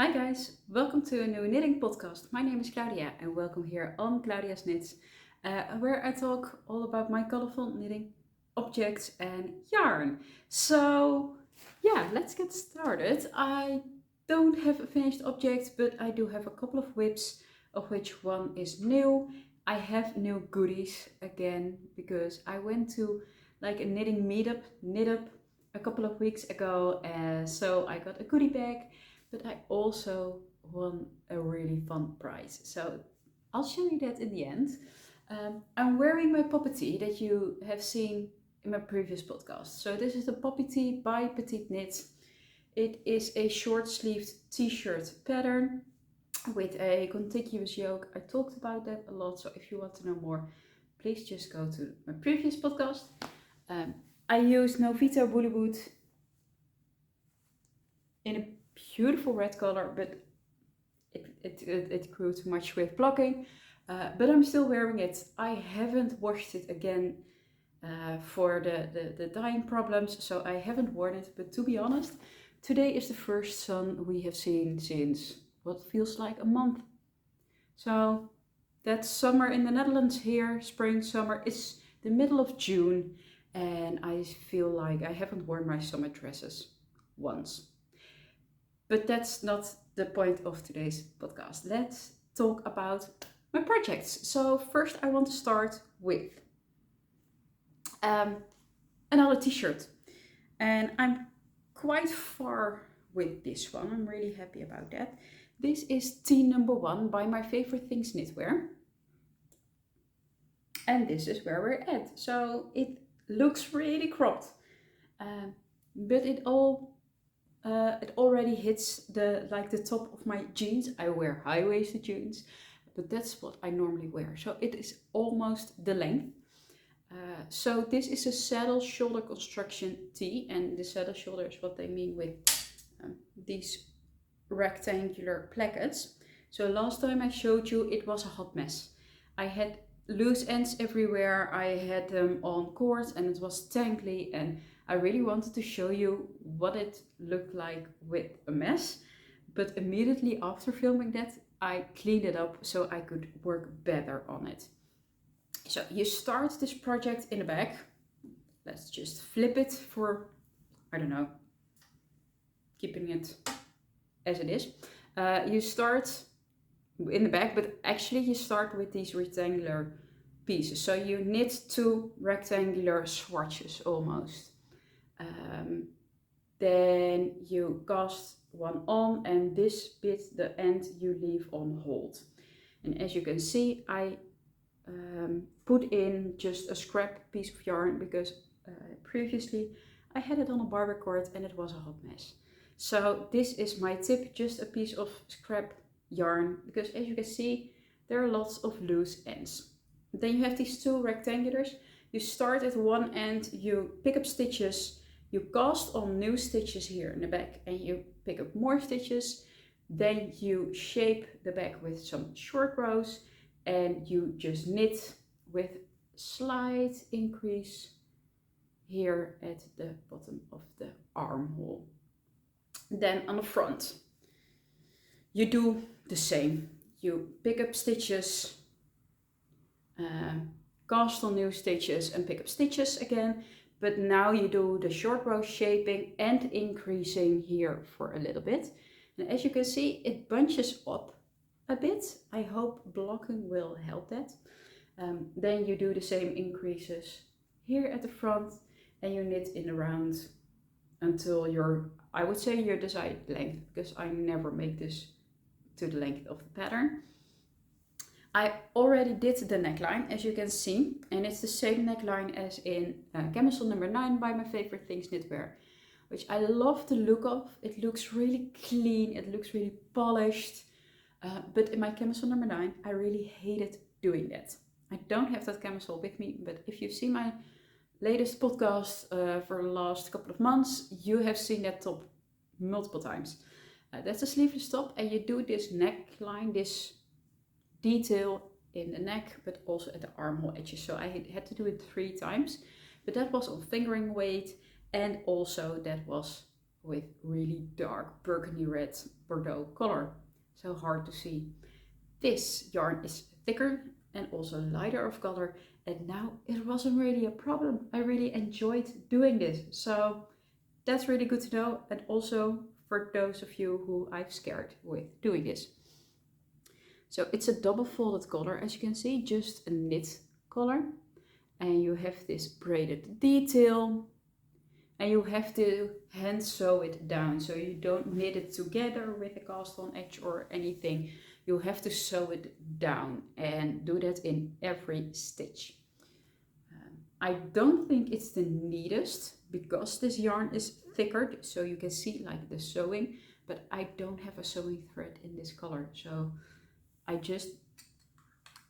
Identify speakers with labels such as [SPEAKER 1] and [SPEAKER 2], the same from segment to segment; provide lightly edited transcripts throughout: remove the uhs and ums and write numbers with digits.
[SPEAKER 1] Hi guys, welcome to a new knitting podcast. My name is Claudia and welcome here on Claudia's Knits, where I talk all about my colorful knitting objects and yarn. So yeah, let's get started. I don't have a finished object, but I do have a couple of WIPs, of which one is new. I have new goodies again because I went to like a knitting knit up a couple of weeks ago, so I got a goodie bag. But I also won a really fun prize. So I'll show you that in the end. I'm wearing my poppy tee that you have seen in my previous podcast. So this is the poppy tee by Petiteknit. It is a short sleeved t-shirt pattern with a contiguous yoke. I talked about that a lot. So if you want to know more, please just go to my previous podcast. I used Novita woolly boot in a beautiful red color, but it grew too much with blocking. But I'm still wearing it. I haven't washed it again for the dyeing problems, so I haven't worn it. But to be honest, today is the first sun we have seen since what feels like a month. So that's summer in the Netherlands here, spring, summer. It's the middle of June and I feel like I haven't worn my summer dresses once. But that's not the point of today's podcast. Let's talk about my projects. So first I want to start with another t-shirt. And I'm quite far with this one. I'm really happy about that. This is tee number 1 by my favorite things knitwear. And this is where we're at. So it looks really cropped. But it already hits the top of my jeans. I wear high-waisted jeans, but that's what I normally wear. So it is almost the length. So this is a saddle shoulder construction tee, and the saddle shoulder is what they mean with these rectangular plackets. So last time I showed you, it was a hot mess. I had loose ends everywhere. I had them on cords and it was tangly, and I really wanted to show you what it looked like with a mess. But immediately after filming that, I cleaned it up so I could work better on it. So you start this project in the back. Let's just flip it for, I don't know, keeping it as it is. You start in the back, but actually you start with these rectangular pieces. So you knit 2 rectangular swatches almost. Then you cast one on, and this bit, the end, you leave on hold. And as you can see, I put in just a scrap piece of yarn because previously I had it on a barber cord and it was a hot mess. So this is my tip, just a piece of scrap yarn, because as you can see, there are lots of loose ends. Then you have these 2 rectangulars. You start at one end, you pick up stitches, you cast on new stitches here in the back, and you pick up more stitches. Then you shape the back with some short rows, and you just knit with slight increase here at the bottom of the armhole. Then on the front, you do the same. You pick up stitches, cast on new stitches and pick up stitches again. But now you do the short row shaping and increasing here for a little bit. And as you can see, it bunches up a bit. I hope blocking will help that. Then you do the same increases here at the front, and you knit in the round until I would say your desired length, because I never make this to the length of the pattern. I already did the neckline, as you can see, and it's the same neckline as in camisole number 9 by my favorite things knitwear, which I love the look of. It looks really clean, it looks really polished, but in my camisole number 9, I really hated doing that. I don't have that camisole with me, but if you've seen my latest podcast for the last couple of months, you have seen that top multiple times. That's a sleeveless top, and you do this neckline, this detail in the neck, but also at the armhole edges. So I had to do it 3 times, but that was on fingering weight, and also that was with really dark burgundy red Bordeaux color. So hard to see. This yarn is thicker and also lighter of color, and now it wasn't really a problem. I really enjoyed doing this. So that's really good to know, and also for those of you who I've scared with doing this. So it's a double folded collar, as you can see, just a knit collar. And you have this braided detail. And you have to hand sew it down, so you don't knit it together with a cast on edge or anything. You have to sew it down and do that in every stitch. I don't think it's the neatest because this yarn is thicker, so you can see like the sewing, but I don't have a sewing thread in this color, so I just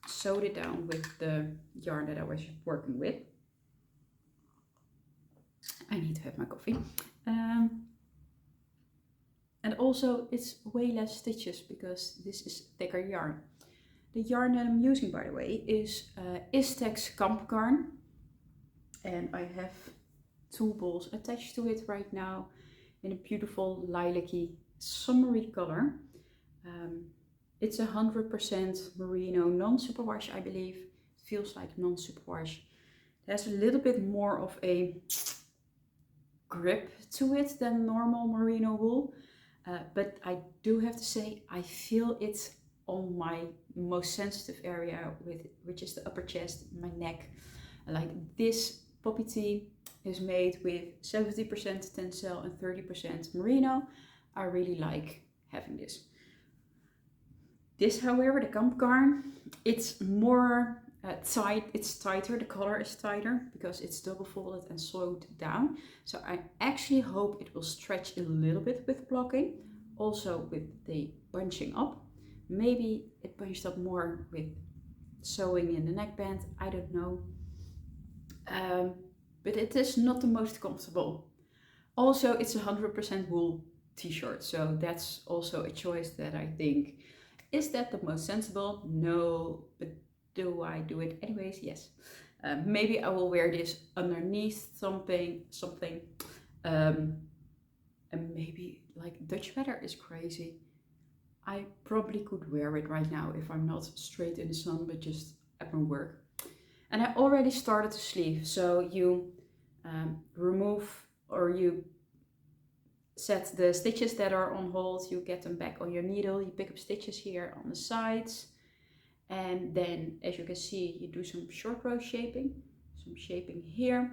[SPEAKER 1] sewed it down with the yarn that I was working with. I need to have my coffee. And also it's way less stitches because this is thicker yarn. The yarn that I'm using, by the way, is Istex Kambgarn. And I have 2 balls attached to it right now in a beautiful lilac-y summery color. It's 100% merino non-superwash, I believe. It feels like non-superwash. It has a little bit more of a grip to it than normal merino wool, but I do have to say I feel it on my most sensitive area, which is the upper chest, my neck. Like this poppy tee is made with 70% tencel and 30% merino. I really like having this. This, however, the Kambgarn, it's more tight, it's tighter, the collar is tighter because it's double folded and sewed down. So I actually hope it will stretch a little bit with blocking, also with the bunching up. Maybe it bunched up more with sewing in the neckband, I don't know. But it is not the most comfortable. Also, it's 100% wool t-shirt, so that's also a choice that I think, is that the most sensible? No, but do I do it anyways? Yes. Maybe I will wear this underneath something, and maybe like Dutch weather is crazy. I probably could wear it right now if I'm not straight in the sun, but just at my work. And I already started to sleeve, so you remove or you set the stitches that are on hold, you get them back on your needle, you pick up stitches here on the sides, and then as you can see you do some short row shaping, here,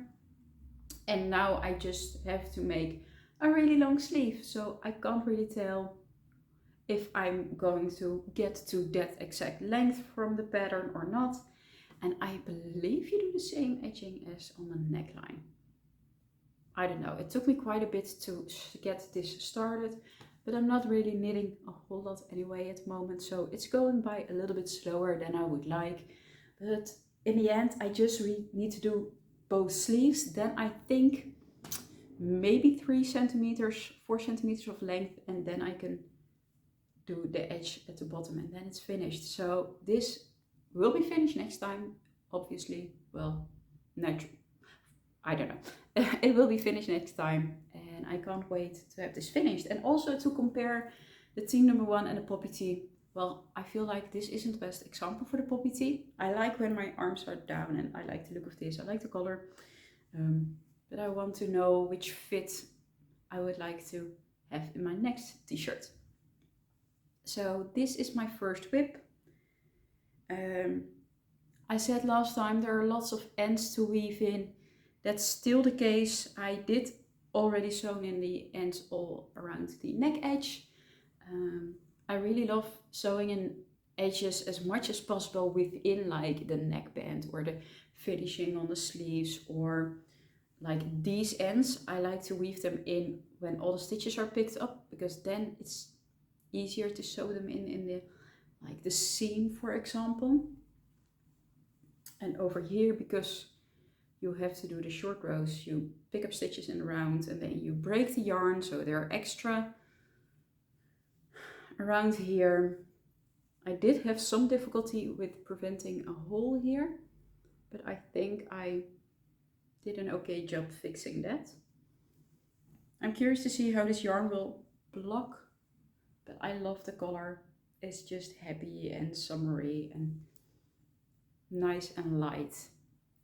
[SPEAKER 1] and now I just have to make a really long sleeve, so I can't really tell if I'm going to get to that exact length from the pattern or not. And I believe you do the same edging as on the neckline. I don't know, it took me quite a bit to get this started, but I'm not really knitting a whole lot anyway at the moment, so it's going by a little bit slower than I would like. But in the end, I just need to do both sleeves. Then I think maybe 3 centimeters, 4 centimeters of length, and then I can do the edge at the bottom, and then it's finished. So this will be finished next time, obviously. Well, I don't know. It will be finished next time, and I can't wait to have this finished. And also to compare the team number 1 and the poppy tee. Well, I feel like this isn't the best example for the poppy tee. I like when my arms are down, and I like the look of this. I like the color, but I want to know which fit I would like to have in my next t-shirt. So this is my first WIP. I said last time there are lots of ends to weave in. That's still the case. I did already sew in the ends all around the neck edge. I really love sewing in edges as much as possible within like the neckband or the finishing on the sleeves, or like these ends. I like to weave them in when all the stitches are picked up, because then it's easier to sew them in the like the seam, for example. And over here, because you have to do the short rows, you pick up stitches in the round and then you break the yarn, so they're extra around here. I did have some difficulty with preventing a hole here, but I think I did an okay job fixing that. I'm curious to see how this yarn will block, but I love the color. It's just happy and summery and nice and light.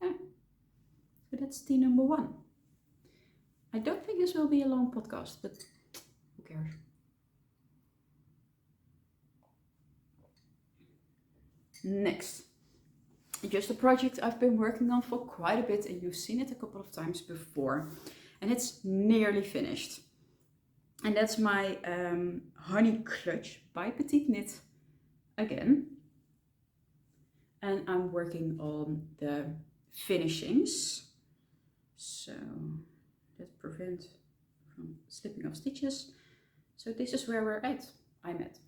[SPEAKER 1] Yeah. So that's tea number 1. I don't think this will be a long podcast, but who cares? Next, just a project I've been working on for quite a bit, and you've seen it a couple of times before, and it's nearly finished. And that's my honey clutch by Petiteknit again. And I'm working on the finishings, so that prevents from slipping off stitches. So this is where I'm at.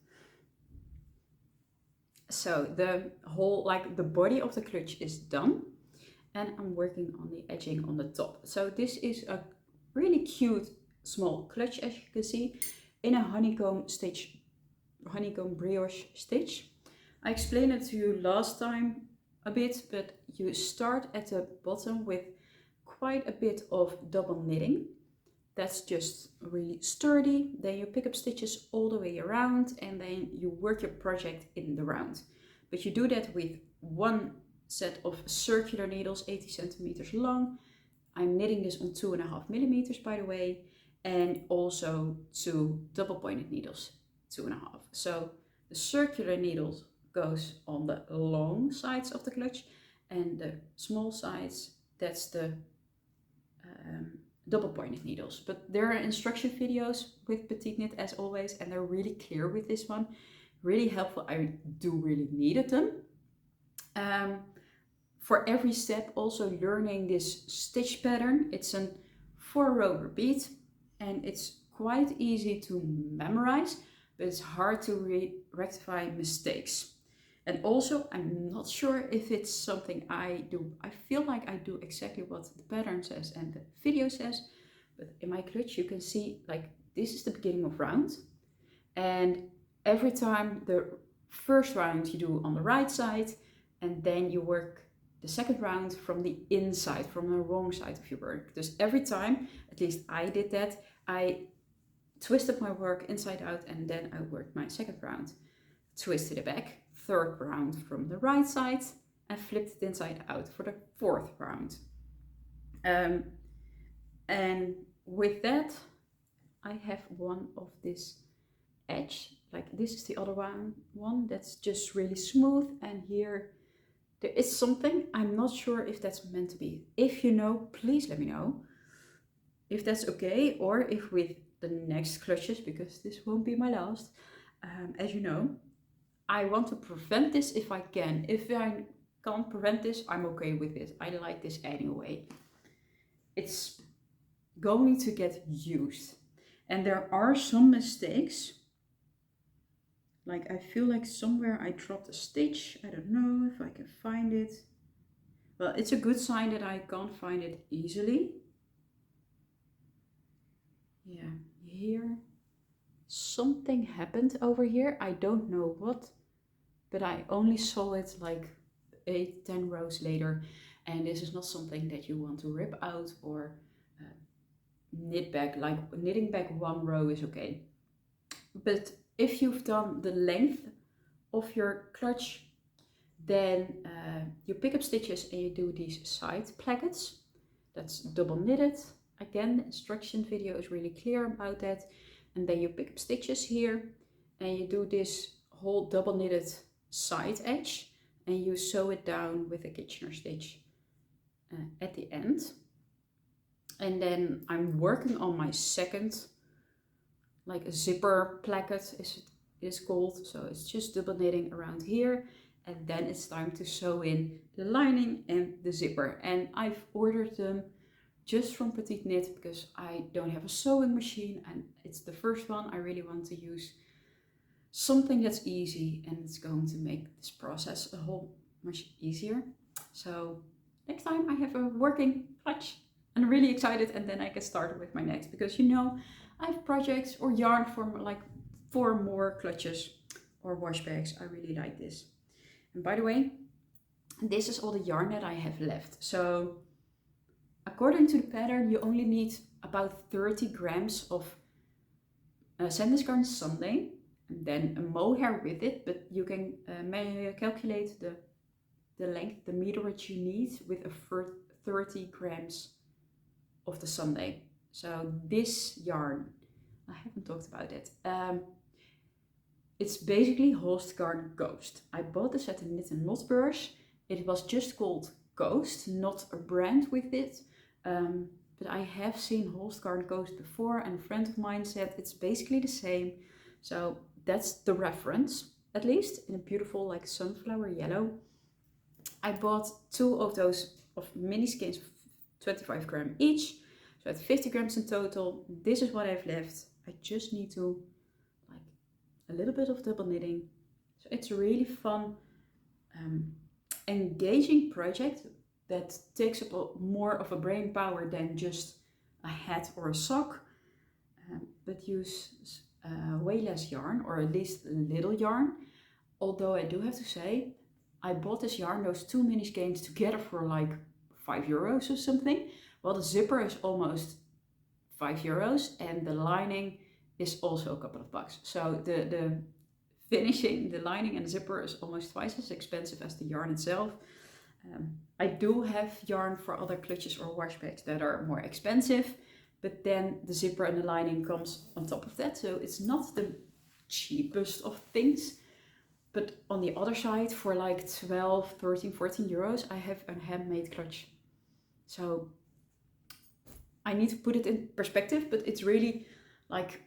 [SPEAKER 1] So the whole, like the body of the clutch is done, and I'm working on the edging on the top. So this is a really cute small clutch, as you can see, in a honeycomb brioche stitch. I explained it to you last time a bit, but you start at the bottom with quite a bit of double knitting. That's just really sturdy. Then you pick up stitches all the way around, and then you work your project in the round. But you do that with one set of circular needles, 80 centimeters long. I'm knitting this on 2.5 millimeters, by the way, and also 2 double pointed needles, 2.5. So the circular needles goes on the long sides of the clutch, and the small sides, that's the double pointed needles. But there are instruction videos with Petiteknit as always, and they're really clear with this one, really helpful. I do really needed them for every step. Also learning this stitch pattern, it's a 4-row repeat, and it's quite easy to memorize, but it's hard to rectify mistakes. And also, I'm not sure if it's something I do. I feel like I do exactly what the pattern says and the video says, but in my clutch you can see, like, this is the beginning of round, and every time the first round you do on the right side, and then you work the second round from the inside, from the wrong side of your work. Because every time, at least I did that, I twisted my work inside out, and then I worked my second round, twisted it back, third round from the right side, and flipped it inside out for the fourth round. And with that, I have one of this edge, like this is the other one that's just really smooth, and here there is something. I'm not sure if that's meant to be. If you know, please let me know if that's okay, or if with the next clutches, because this won't be my last, as you know, I want to prevent this if I can. If I can't prevent this, I'm okay with this. I like this anyway. It's going to get used. And there are some mistakes. Like, I feel like somewhere I dropped a stitch. I don't know if I can find it. Well, it's a good sign that I can't find it easily. Yeah, here. Something happened over here. I don't know what, but I only saw it like 8-10 rows later. And this is not something that you want to rip out or knit back. Like, knitting back 1 row is okay. But if you've done the length of your clutch, then you pick up stitches and you do these side plackets. That's double knitted. Again, the instruction video is really clear about that. And then you pick up stitches here and you do this whole double knitted side edge, and you sew it down with a Kitchener stitch at the end. And then I'm working on my second, like a zipper placket is called. So it's just double knitting around here, and then it's time to sew in the lining and the zipper. And I've ordered them just from Petiteknit because I don't have a sewing machine, and it's the first one. I really want to use something that's easy, and it's going to make this process a whole much easier. So next time I have a working clutch, and I'm really excited, and then I can start with my next, because you know, I have projects or yarn for like 4 more clutches or wash bags. I really like this. And by the way, this is all the yarn that I have left. So according to the pattern, you only need about 30 grams of Sandnesgarn Sunday, and then a mohair with it, but you can calculate the length, the meterage you need with a 30 grams of the Sunday. So this yarn, I haven't talked about it. It's basically Holst Garden Ghost. I bought this at the Knit and Knot Beurs. It was just called Ghost, not a brand with it. But I have seen Holst Garden Ghost before, and a friend of mine said it's basically the same. So that's the reference, at least, in a beautiful like sunflower yellow. I bought 2 of those mini skeins, 25 grams each. So at 50 grams in total. This is what I've left. I just need to like a little bit of double knitting. So it's a really fun, engaging project that takes up more of a brain power than just a hat or a sock, but use way less yarn, or at least a little yarn. Although I do have to say, I bought this yarn, those 2 mini skeins together for like €5 or something. Well, the zipper is almost €5 and the lining is also a couple of bucks. So the finishing, the lining and zipper is almost twice as expensive as the yarn itself. I do have yarn for other clutches or wash bags that are more expensive, but then the zipper and the lining comes on top of that. So it's not the cheapest of things. But on the other side, for like 12, 13, 14 euros, I have a handmade clutch. So I need to put it in perspective, but it's really like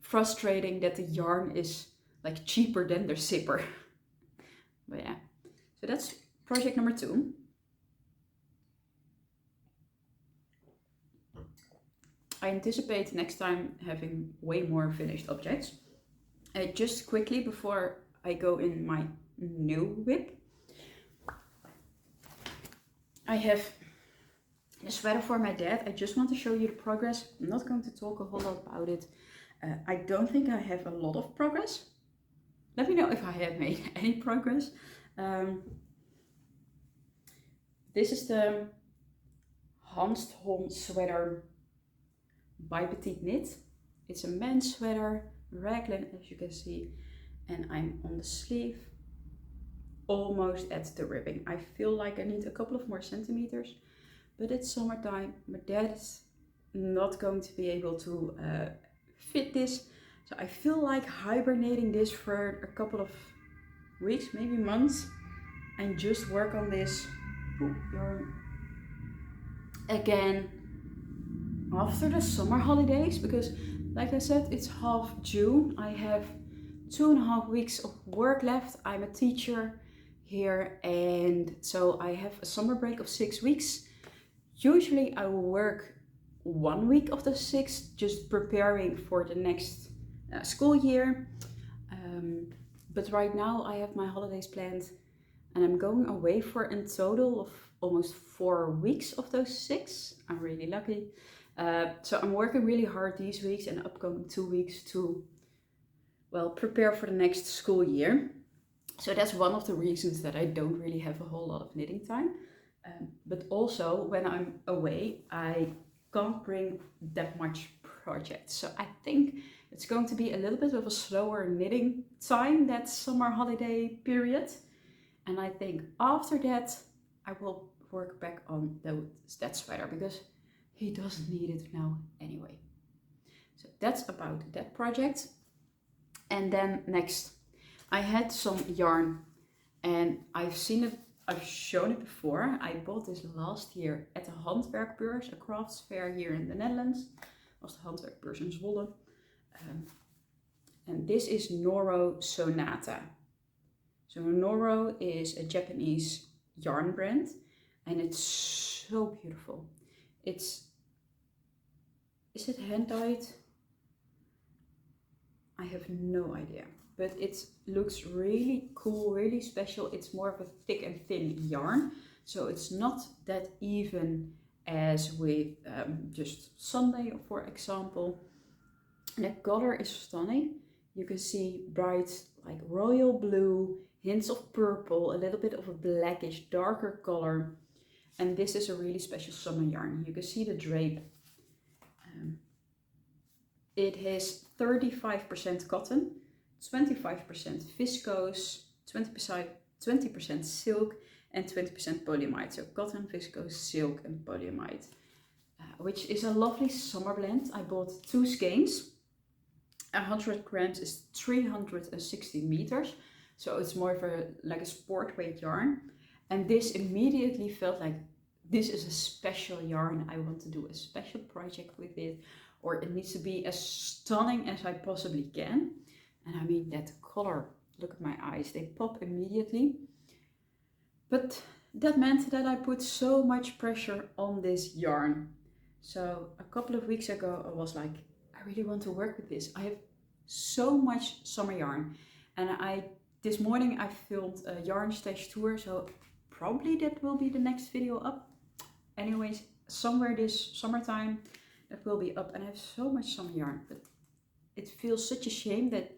[SPEAKER 1] frustrating that the yarn is like cheaper than the zipper. But yeah, so that's project number 2. I anticipate next time having way more finished objects. Just quickly before I go in my new WIP, I have a sweater for my dad. I just want to show you the progress. I'm not going to talk a whole lot about it. I don't think I have a lot of progress. Let me know if I have made any progress. This is the Holst sweater by Petiteknit. It's a men's sweater, raglan as you can see, and I'm on the sleeve, almost at the ribbing. I feel like I need a couple of more centimeters, but it's summertime. My dad is not going to be able to fit this, so I feel like hibernating this for a couple of weeks, maybe months, and just work on this again after the summer holidays, because like I said, it's half June. I have 2.5 weeks of work left. I'm a teacher here, and so I have a summer break of 6 weeks. Usually I will work 1 week of the 6, just preparing for the next school year. But right now I have my holidays planned, and I'm going away for a total of almost 4 weeks of those 6. I'm really lucky. So I'm working really hard these weeks and upcoming 2 weeks to, well, prepare for the next school year. So that's one of the reasons that I don't really have a whole lot of knitting time. But also when I'm away, I can't bring that much projects. So I think it's going to be a little bit of a slower knitting time, that summer holiday period. And I think after that, I will work back on that sweater, because he doesn't need it now anyway. So that's about that project. And then next, I had some yarn, and I've shown it before. I bought this last year at the Handwerkbeurs, a crafts fair here in the Netherlands. It was the Handwerkbeurs in Zwolle. And this is Noro Sonata. So Noro is a Japanese yarn brand, and it's so beautiful. Is it hand dyed? I have no idea, but it looks really cool, really special. It's more of a thick and thin yarn, so it's not that even as with just Sunday, for example. And the color is stunning. You can see bright, like royal blue, hints of purple, a little bit of a blackish, darker color. And this is a really special summer yarn. You can see the drape. It is 35% cotton, 25% viscose, 20% silk, and 20% polyamide. So cotton, viscose, silk, and polyamide, which is a lovely summer blend. I bought 2 skeins. 100 grams is 360 meters. So it's more of like a sport weight yarn. And this immediately felt like this is a special yarn. I want to do a special project with it, or it needs to be as stunning as I possibly can. And I mean, that color, look at my eyes, they pop immediately. But that meant that I put so much pressure on this yarn. So a couple of weeks ago, I was like, I really want to work with this. I have so much summer yarn. And this morning I filmed a yarn stash tour, so probably that will be the next video up. Anyways, somewhere this summertime that will be up, and I have so much summer yarn, but it feels such a shame that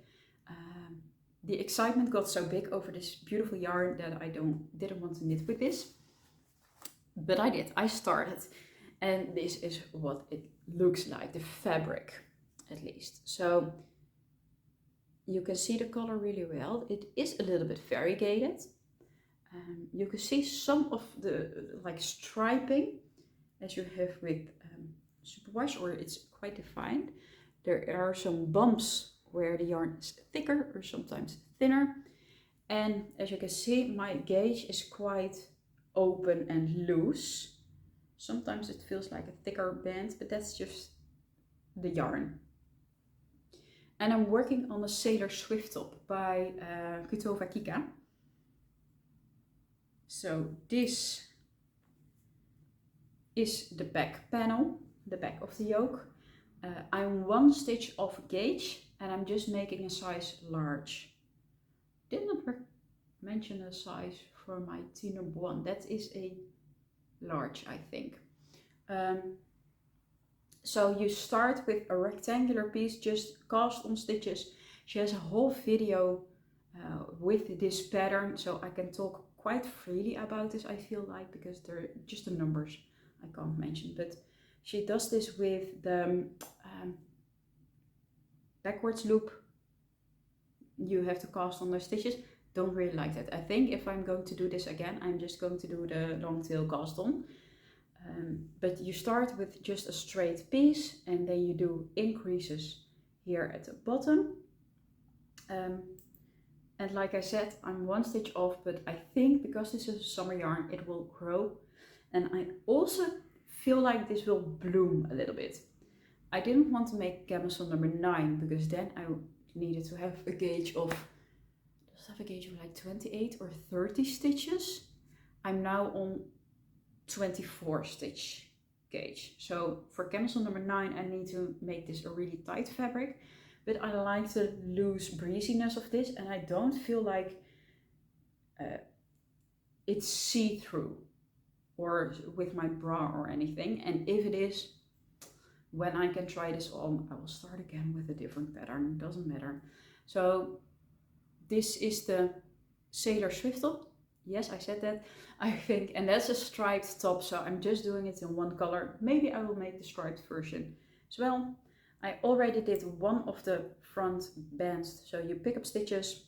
[SPEAKER 1] the excitement got so big over this beautiful yarn that I didn't want to knit with this. But I did, I started, and this is what it looks like, the fabric at least. So you can see the color really well. It is a little bit variegated. You can see some of the like striping as you have with superwash, or it's quite defined. There are some bumps where the yarn is thicker or sometimes thinner. And as you can see, my gauge is quite open and loose. Sometimes it feels like a thicker band, but that's just the yarn. And I'm working on a Sailor Swift top by Kutova Kika. So this is the back panel, the back of the yoke. I'm 1 stitch off gauge, and I'm just making a size large. Did not mention a size for my Tina 1. That is a large, I think. So you start with a rectangular piece, just cast on stitches. She has a whole video with this pattern, so I can talk quite freely about this, I feel like, because they're just the numbers I can't mention. But she does this with the backwards loop. You have to cast on the stitches. Don't really like that. I think if I'm going to do this again, I'm just going to do the long tail cast on. But you start with just a straight piece, and then you do increases here at the bottom. And like I said, I'm 1 stitch off, but I think because this is a summer yarn, it will grow. And I also feel like this will bloom a little bit. I didn't want to make camisole number 9, because then I needed to have a gauge of, does it have a gauge of like 28 or 30 stitches? I'm now on 24 stitch gauge. So for camisole number 9, I need to make this a really tight fabric. But I like the loose breeziness of this, and I don't feel like it's see-through or with my bra or anything. And if it is, when I can try this on, I will start again with a different pattern. It doesn't matter. So this is the Sailor Swift top. Yes, I said that, I think. And that's a striped top, so I'm just doing it in 1 color. Maybe I will make the striped version as well. I already did 1 of the front bands, so you pick up stitches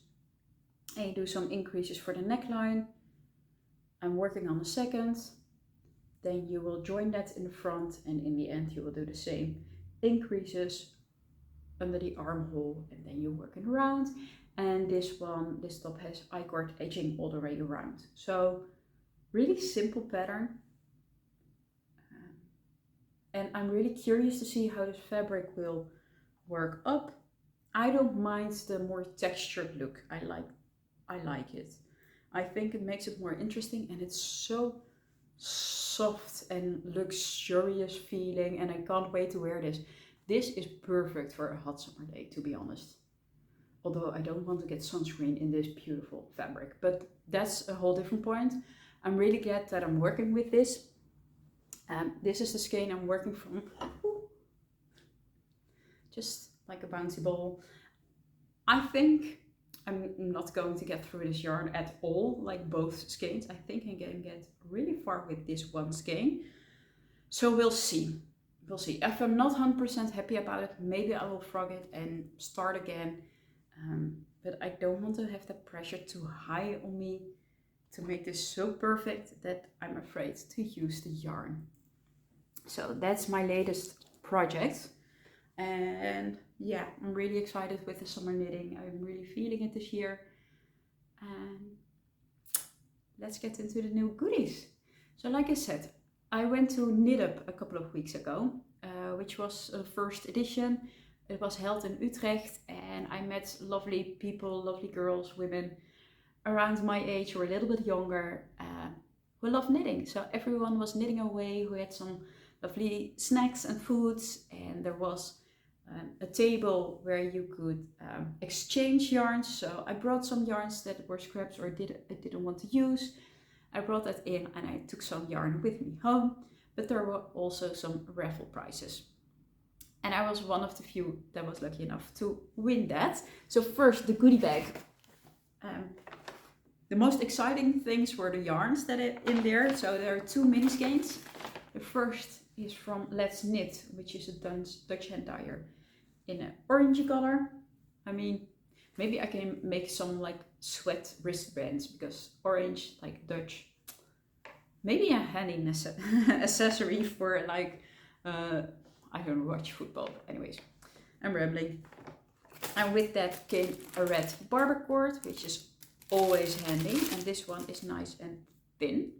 [SPEAKER 1] and you do some increases for the neckline. I'm working on the second, then you will join that in the front, and in the end you will do the same increases under the armhole, and then you're working around. And this top has I-cord edging all the way around. So really simple pattern. And I'm really curious to see how this fabric will work up. I don't mind the more textured look. I like it. I think it makes it more interesting, and it's so soft and luxurious feeling, and I can't wait to wear this. This is perfect for a hot summer day, to be honest. Although I don't want to get sunscreen in this beautiful fabric, but that's a whole different point. I'm really glad that I'm working with this. This is the skein I'm working from. Just like a bouncy ball. I think I'm not going to get through this yarn at all, like both skeins. I think I can get really far with this 1 skein. So we'll see. we'll see. If I'm not 100% happy about it, maybe I will frog it and start again. But I don't want to have that pressure too high on me to make this so perfect that I'm afraid to use the yarn. So that's my latest project. And yeah, I'm really excited with the summer knitting. I'm really feeling it this year. And let's get into the new goodies. So like I said, I went to Knit Up a couple of weeks ago, which was a first edition. It was held in Utrecht and I met lovely people, lovely girls, women around my age or a little bit younger who love knitting. So everyone was knitting away, who had some lovely snacks and foods, and there was a table where you could exchange yarns. So I brought some yarns that were scraps or I didn't want to use. I brought that in and I took some yarn with me home, but there were also some raffle prizes. And I was one of the few that was lucky enough to win that. So first, the goodie bag. The most exciting things were the yarns that are in there. So there are 2 mini skeins. The first is from Let's Knit, which is a Dutch hand dyer in an orangey color. I mean, maybe I can make some like sweat wristbands because orange, like Dutch. Maybe a handy accessory for like, I don't watch football, but anyways, I'm rambling. And with that came a red barber cord, which is always handy. And this one is nice and thin.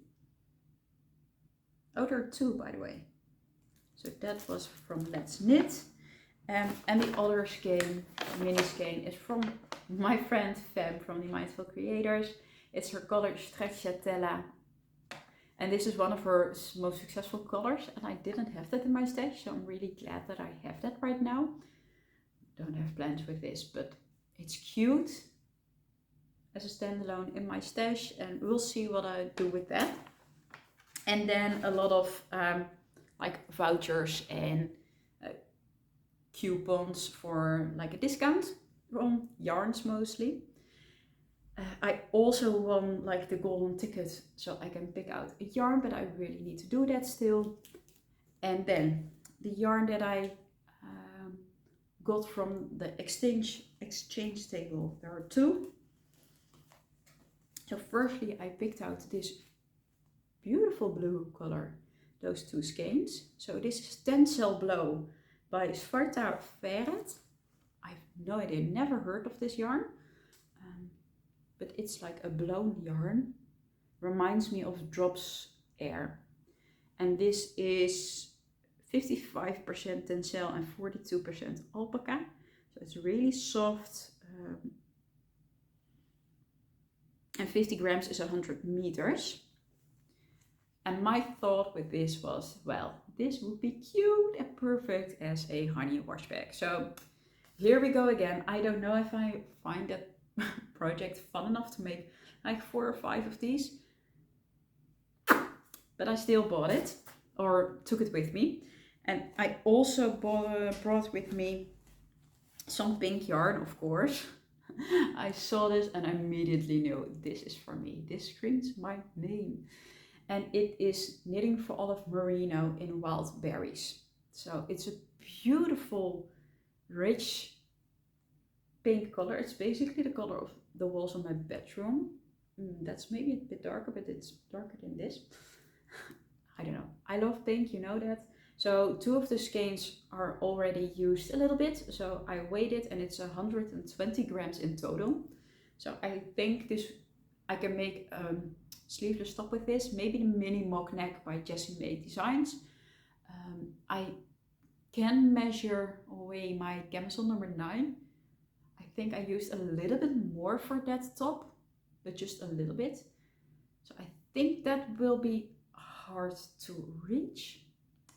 [SPEAKER 1] Oh, there are 2, by the way. So that was from Let's Knit. And the other skein, mini skein, is from my friend Fem from the Mindful Creators. It's her color Stracciatella. And this is one of her most successful colors. And I didn't have that in my stash, so I'm really glad that I have that right now. Don't have plans with this, but it's cute as a standalone in my stash. And we'll see what I do with that. And then a lot of like vouchers and coupons for like a discount on yarns mostly. I also won like the golden ticket, so I can pick out a yarn, but I really need to do that still. And then the yarn that I got from the exchange table, there are 2. So firstly, I picked out this beautiful blue color, those 2 skeins. So this is Tencel Blow by Svarta Ferret. I have no idea, never heard of this yarn. But it's like a blown yarn. Reminds me of Drops Air. And this is 55% tencel and 42% alpaca. So it's really soft. And 50 grams is 100 meters. And my thought with this was, well, this would be cute and perfect as a honey wash bag. So here we go again. I don't know if I find that project fun enough to make like 4 or 5 of these, but I still bought it or took it with me. And I also brought with me some pink yarn, of course. I saw this and I immediately knew this is for me. This screams my name. And it is Knitting for Olive Merino in Wild Berries. So it's a beautiful, rich pink color. It's basically the color of the walls of my bedroom. That's maybe a bit darker, but it's darker than this. I don't know. I love pink, you know that. So 2 of the skeins are already used a little bit. So I weighed it and it's 120 grams in total. So I think I can make sleeveless top with this. Maybe the mini mock neck by Jessie May Designs. I can measure away my camisole number 9. I think I used a little bit more for that top, but just a little bit. So I think that will be hard to reach.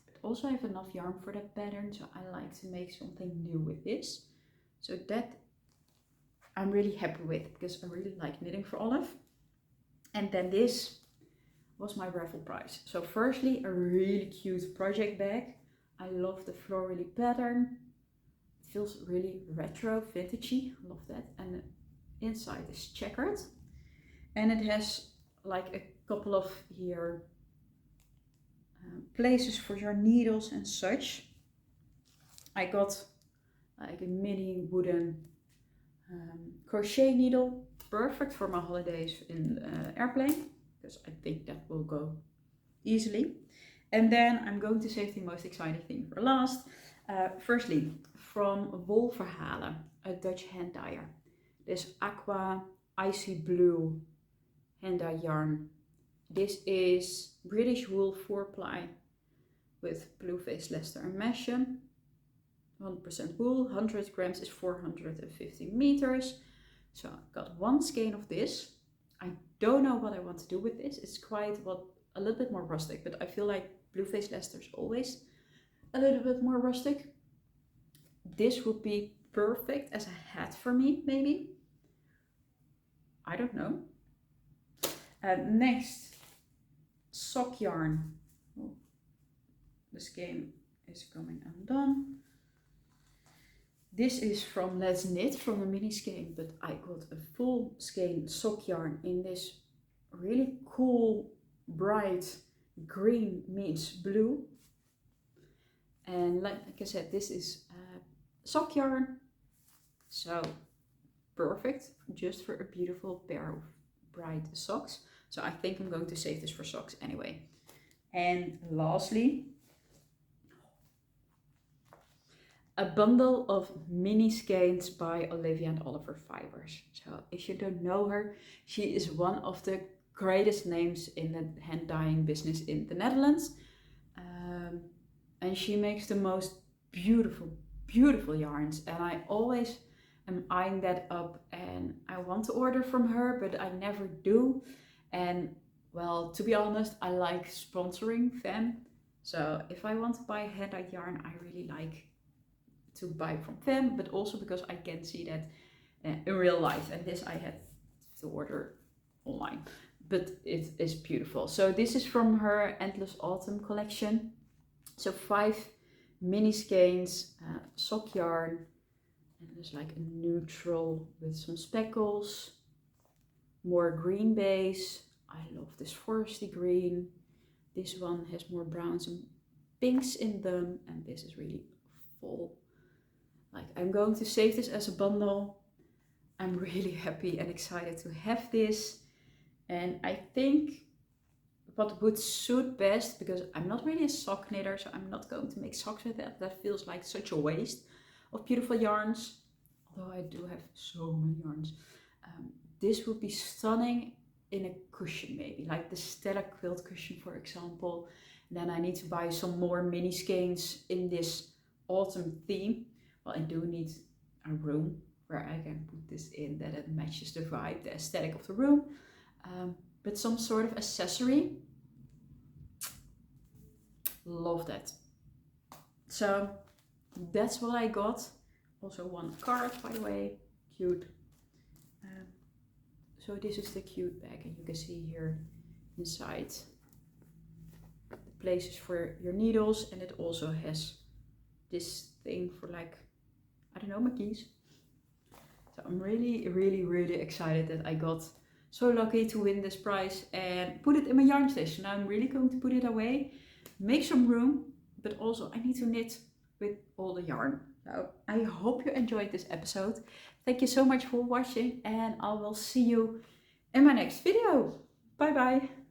[SPEAKER 1] But also I have enough yarn for that pattern, so I like to make something new with this. So that I'm really happy with because I really like Knitting for Olive. And then this was my raffle prize. So firstly, a really cute project bag. I love the florally pattern. It feels really retro, vintagey. I love that. And the inside is checkered. And it has like a couple of here places for your needles and such. I got like a mini wooden crochet needle, perfect for my holidays in the airplane, because I think that will go easily. And then I'm going to save the most exciting thing for last. Firstly, from Wolverhalen, a Dutch hand dyer. This aqua icy blue hand dye yarn. This is British wool 4-ply with blue face Leicester and Mesham. 100% wool, 100 grams is 450 meters. So I got one skein of this. I don't know what I want to do with this. It's quite a little bit more rustic, but I feel like blue face Leicester is always a little bit more rustic. This would be perfect as a hat for me, maybe. I don't know. Next, sock yarn. Oh, the skein is coming undone. This is from Let's Knit, from a mini skein, but I got a full skein sock yarn in this really cool, bright green meets blue. And like I said, this is sock yarn, so perfect just for a beautiful pair of bright socks. So I think I'm going to save this for socks anyway. And lastly, a bundle of mini skeins by Olivia and Oliver Fibers. So if you don't know her, she is one of the greatest names in the hand dyeing business in the Netherlands. And she makes the most beautiful yarns, and I always am eyeing that up, and I want to order from her, but I never do. And well, to be honest, I like sponsoring them. So if I want to buy hand dyed yarn, I really like to buy from them, but also because I can see that in real life, and this I had to order online, but it is beautiful. So this is from her Endless Autumn collection. So 5 mini skeins, sock yarn, and there's like a neutral with some speckles, more green base. I love this foresty green. This one has more browns and pinks in them, and this is really full. Like, I'm going to save this as a bundle. I'm really happy and excited to have this. And I think what would suit best, because I'm not really a sock knitter, so I'm not going to make socks with that. That feels like such a waste of beautiful yarns, although I do have so many yarns. This would be stunning in a cushion, maybe like the Stella quilt cushion, for example. And then I need to buy some more mini skeins in this autumn theme. Well, I do need a room where I can put this in, that it matches the vibe, the aesthetic of the room. But some sort of accessory, love that. So that's what I got. Also one card, by the way, cute. So this is the cute bag, and you can see here inside the places for your needles, and it also has this thing for, like, I don't know, my keys. So I'm really excited that I got so lucky to win this prize and put it in my yarn station. Now I'm really going to put it away, make some room, but also I need to knit with all the yarn. So I hope you enjoyed this episode. Thank you so much for watching, and I will see you in my next video. Bye bye.